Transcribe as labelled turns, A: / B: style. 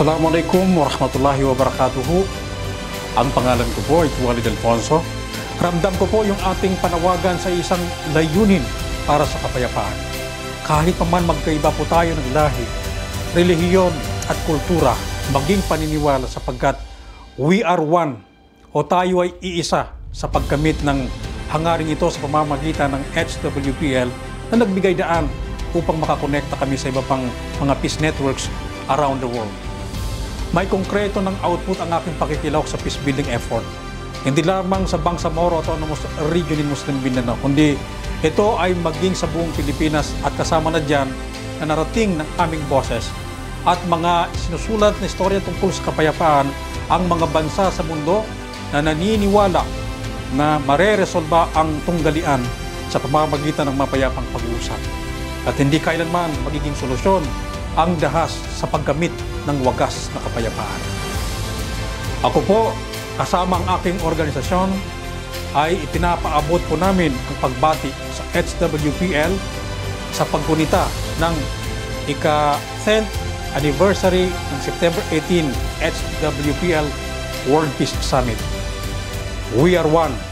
A: Assalamualaikum warahmatullahi wabarakatuhu. Ang pangalan ko po ay Walid Alfonso. Ramdam ko po yung ating panawagan sa isang layunin para sa kapayapaan. Kahit pa man magkaiba po tayo ng lahi, relihiyon at kultura, maging paniniwala sapagkat we are one o tayo ay iisa sa pagkamit ng hangaring ito sa pamamagitan ng HWPL na nagbigay daan upang makakonekta kami sa iba pang mga peace networks around the world. May konkreto ng output ang aking pakikilahok sa peace building effort. Hindi lamang sa Bangsamoro Autonomous Region in Muslim Mindanao, kundi ito ay maging sa buong Pilipinas at kasama na dyan na narating ng aming boses at mga sinusulat na istorya tungkol sa kapayapaan ang mga bansa sa mundo na naniniwala na mareresolba ang tunggalian sa pamamagitan ng mapayapang pag-uusap. At hindi kailanman magiging solusyon ang dahas sa paggamit ng wagas na kapayapaan. Ako po, kasama ang aking organisasyon, ay ipinapaabot po namin ang pagbati sa HWPL sa paggunita ng ika-10th anniversary ng September 18 HWPL World Peace Summit. We are one.